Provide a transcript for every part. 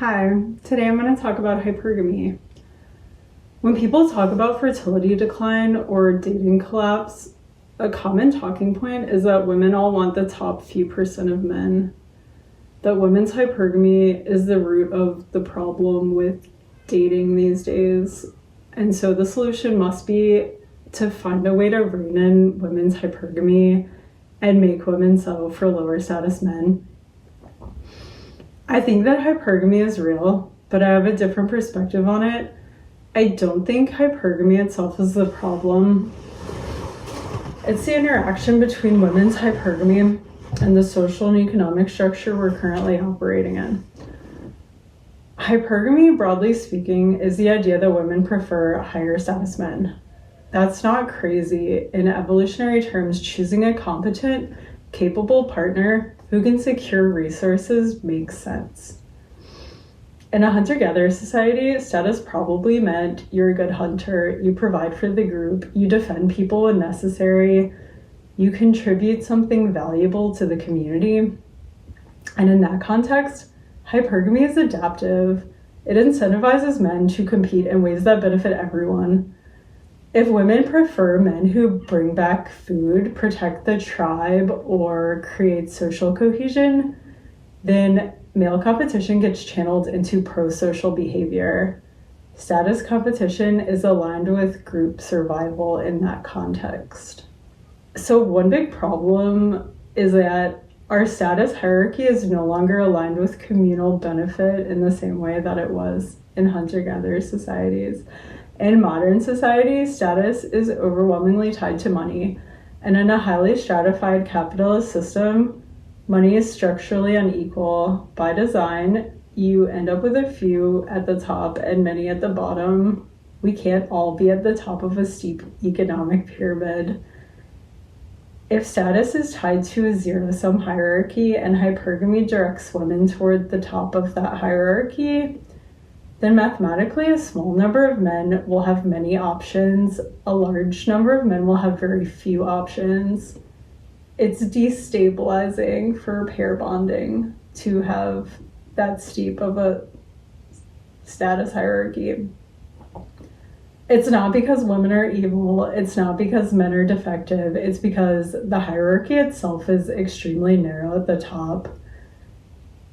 Hi, today I'm going to talk about hypergamy. When people talk about fertility decline or dating collapse, a common talking point is that women all want the top few percent of men. That women's hypergamy is the root of the problem with dating these days. And so the solution must be to find a way to rein in women's hypergamy and make women settle for lower status men. I think that hypergamy is real, but I have a different perspective on it. I don't think hypergamy itself is the problem. It's the interaction between women's hypergamy and the social and economic structure we're currently operating in. Hypergamy, broadly speaking, is the idea that women prefer higher status men. That's not crazy. In evolutionary terms, choosing a competent, capable partner who can secure resources makes sense. In a hunter-gatherer society, status probably meant you're a good hunter, you provide for the group, you defend people when necessary, you contribute something valuable to the community. And in that context, hypergamy is adaptive. It incentivizes men to compete in ways that benefit everyone. If women prefer men who bring back food, protect the tribe, or create social cohesion, then male competition gets channeled into pro-social behavior. Status competition is aligned with group survival in that context. So one big problem is that our status hierarchy is no longer aligned with communal benefit in the same way that it was in hunter-gatherer societies. In modern society, status is overwhelmingly tied to money, and in a highly stratified capitalist system, money is structurally unequal. By design, you end up with a few at the top and many at the bottom. We can't all be at the top of a steep economic pyramid. If status is tied to a zero-sum hierarchy and hypergamy directs women toward the top of that hierarchy, then mathematically a small number of men will have many options, a large number of men will have very few options. It's destabilizing for pair bonding to have that steep of a status hierarchy. It's not because women are evil, it's not because men are defective, it's because the hierarchy itself is extremely narrow at the top.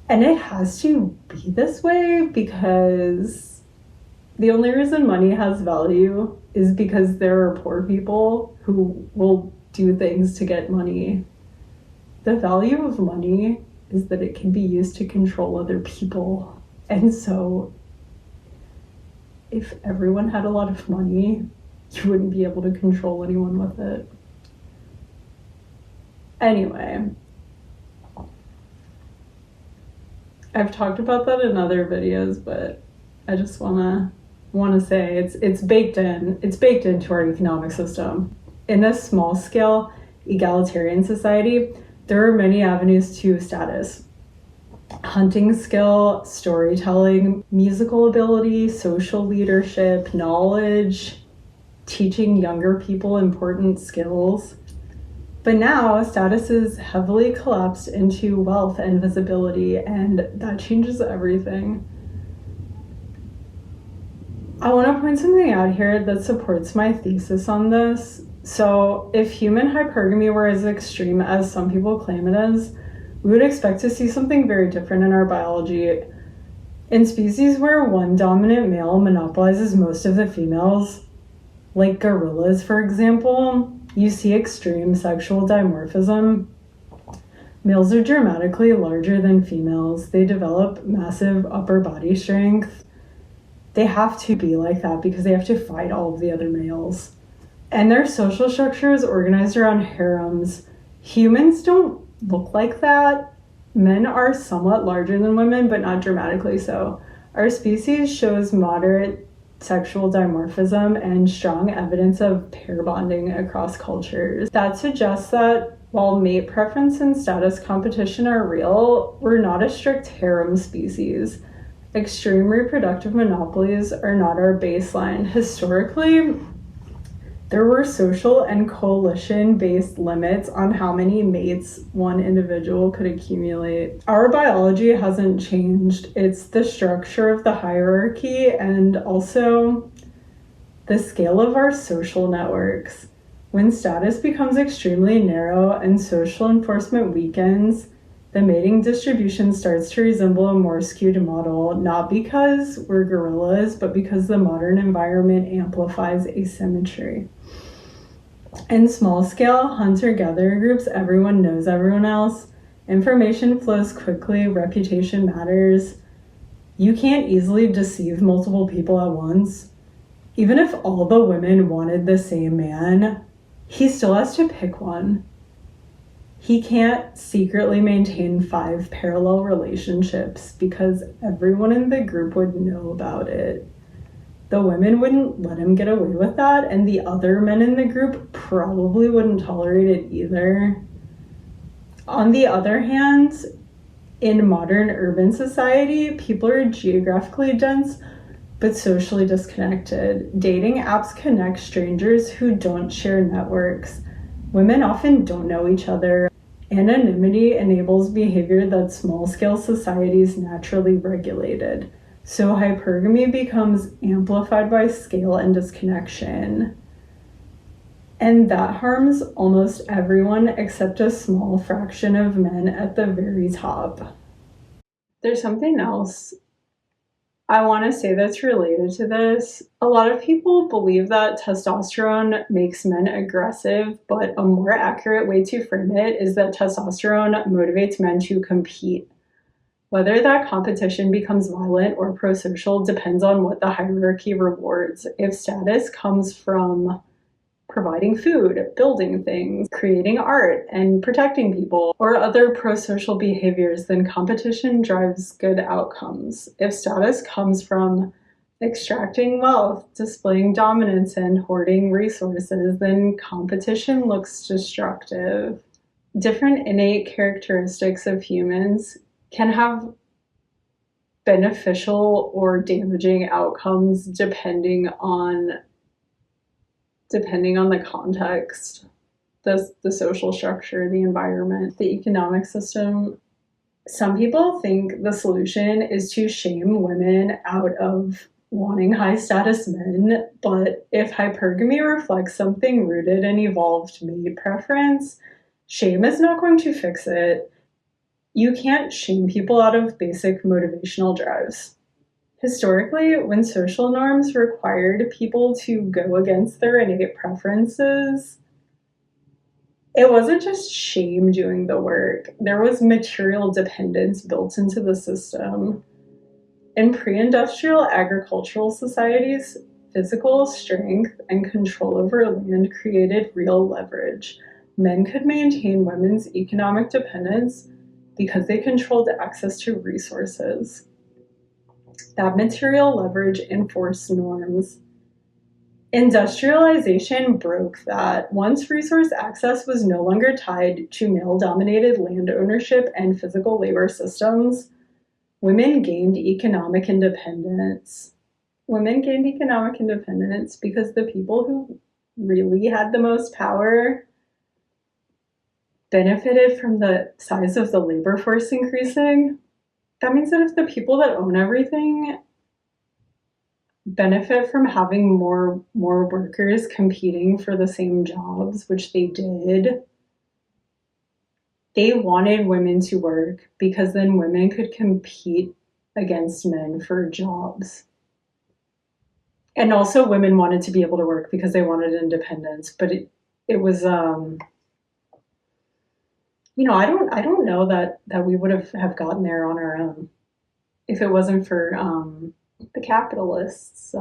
And it has to be this way because the only reason money has value is because there are poor people who will do things to get money. The value of money is that it can be used to control other people. And so if everyone had a lot of money, you wouldn't be able to control anyone with it. Anyway, I've talked about that in other videos, but I just wanna say it's baked in. It's baked into our economic system. In a small scale egalitarian society, there are many avenues to status. Hunting skill, storytelling, musical ability, social leadership, knowledge, teaching younger people important skills. But now status is heavily collapsed into wealth and visibility, and that changes everything. I want to point something out here that supports my thesis on this. So if human hypergamy were as extreme as some people claim it is, we would expect to see something very different in our biology. In species where one dominant male monopolizes most of the females, like gorillas, for example, you see extreme sexual dimorphism. Males are dramatically larger than females. They develop massive upper body strength. They have to be like that because they have to fight all of the other males. And their social structure is organized around harems. Humans don't look like that. Men are somewhat larger than women, but not dramatically so. Our species shows moderate sexual dimorphism and strong evidence of pair bonding across cultures. That suggests that while mate preference and status competition are real, we're not a strict harem species. Extreme reproductive monopolies are not our baseline. Historically, There were social and coalition-based limits on how many mates one individual could accumulate. Our biology hasn't changed. It's the structure of the hierarchy and also the scale of our social networks. When status becomes extremely narrow and social enforcement weakens, the mating distribution starts to resemble a more skewed model, not because we're gorillas, but because the modern environment amplifies asymmetry. In small-scale hunter-gatherer groups, everyone knows everyone else. Information flows quickly, reputation matters. You can't easily deceive multiple people at once. Even if all the women wanted the same man, he still has to pick one. He can't secretly maintain 5 parallel relationships because everyone in the group would know about it. The women wouldn't let him get away with that, and the other men in the group probably wouldn't tolerate it either. On the other hand, in modern urban society, people are geographically dense but socially disconnected. Dating apps connect strangers who don't share networks. Women often don't know each other. Anonymity enables behavior that small-scale societies naturally regulated. So hypergamy becomes amplified by scale and disconnection. And that harms almost everyone except a small fraction of men at the very top. There's something else I want to say that's related to this. A lot of people believe that testosterone makes men aggressive, but a more accurate way to frame it is that testosterone motivates men to compete. Whether that competition becomes violent or pro-social depends on what the hierarchy rewards. If status comes from providing food, building things, creating art, and protecting people, or other pro-social behaviors, then competition drives good outcomes. If status comes from extracting wealth, displaying dominance, and hoarding resources, then competition looks destructive. Different innate characteristics of humans can have beneficial or damaging outcomes depending on the context, the social structure, the environment, the economic system. Some people think the solution is to shame women out of wanting high status men, but if hypergamy reflects something rooted in evolved mate preference, shame is not going to fix it. You can't shame people out of basic motivational drives. Historically, when social norms required people to go against their innate preferences, it wasn't just shame doing the work. There was material dependence built into the system. In pre-industrial agricultural societies, physical strength and control over land created real leverage. Men could maintain women's economic dependence because they controlled access to resources. That material leverage enforced norms. Industrialization broke that. Once resource access was no longer tied to male-dominated land ownership and physical labor systems, women gained economic independence. Women gained economic independence because the people who really had the most power benefited from the size of the labor force increasing. That means that if the people that own everything benefit from having more workers competing for the same jobs, which they did, they wanted women to work because then women could compete against men for jobs. And also women wanted to be able to work because they wanted independence, but it was I don't know that we would have gotten there on our own if it wasn't for the capitalists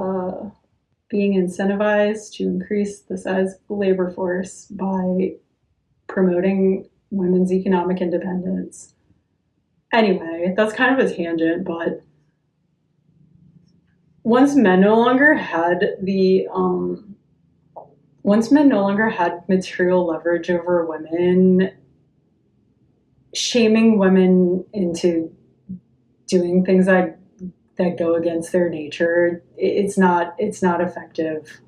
being incentivized to increase the size of the labor force by promoting women's economic independence. Anyway, that's kind of a tangent, but once men no longer had material leverage over women, shaming women into doing things that go against their nature, it's not effective.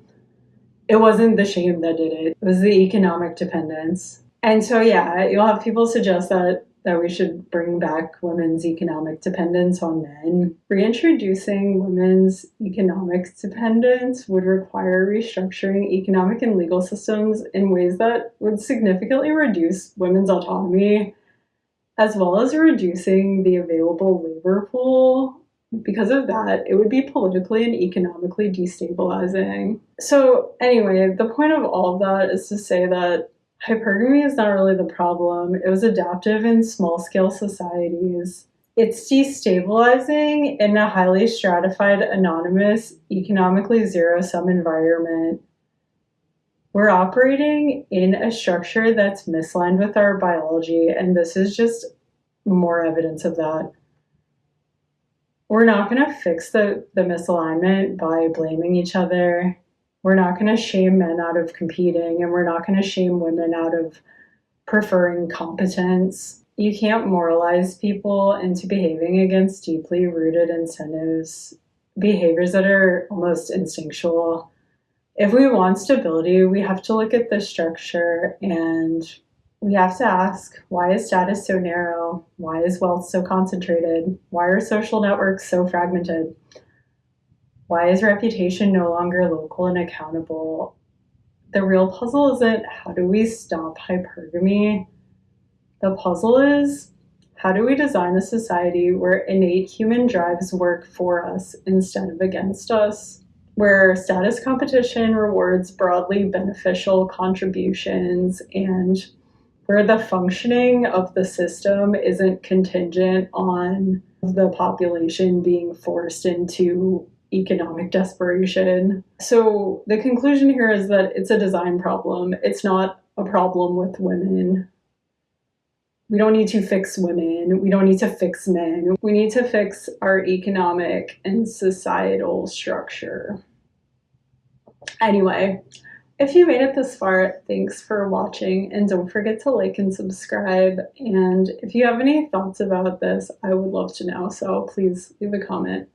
It wasn't the shame that did it. It was the economic dependence. And so, yeah, you'll have people suggest that we should bring back women's economic dependence on men. Reintroducing women's economic dependence would require restructuring economic and legal systems in ways that would significantly reduce women's autonomy, as well as reducing the available labor pool. Because of that, it would be politically and economically destabilizing. So, anyway, the point of all of that is to say that hypergamy is not really the problem. It was adaptive in small scale societies. It's destabilizing in a highly stratified, anonymous, economically zero sum environment. We're operating in a structure that's misaligned with our biology, and this is just more evidence of that. We're not going to fix the misalignment by blaming each other. We're not going to shame men out of competing, and we're not going to shame women out of preferring competence. You can't moralize people into behaving against deeply rooted incentives, behaviors that are almost instinctual. If we want stability, we have to look at the structure and we have to ask, why is status so narrow? Why is wealth so concentrated? Why are social networks so fragmented? Why is reputation no longer local and accountable? The real puzzle isn't how do we stop hypergamy? The puzzle is how do we design a society where innate human drives work for us instead of against us? Where status competition rewards broadly beneficial contributions, and where the functioning of the system isn't contingent on the population being forced into economic desperation. So the conclusion here is that it's a design problem. It's not a problem with women. We don't need to fix women. We don't need to fix men. We need to fix our economic and societal structure. Anyway, if you made it this far, thanks for watching, and don't forget to like and subscribe. And if you have any thoughts about this, I would love to know, so please leave a comment.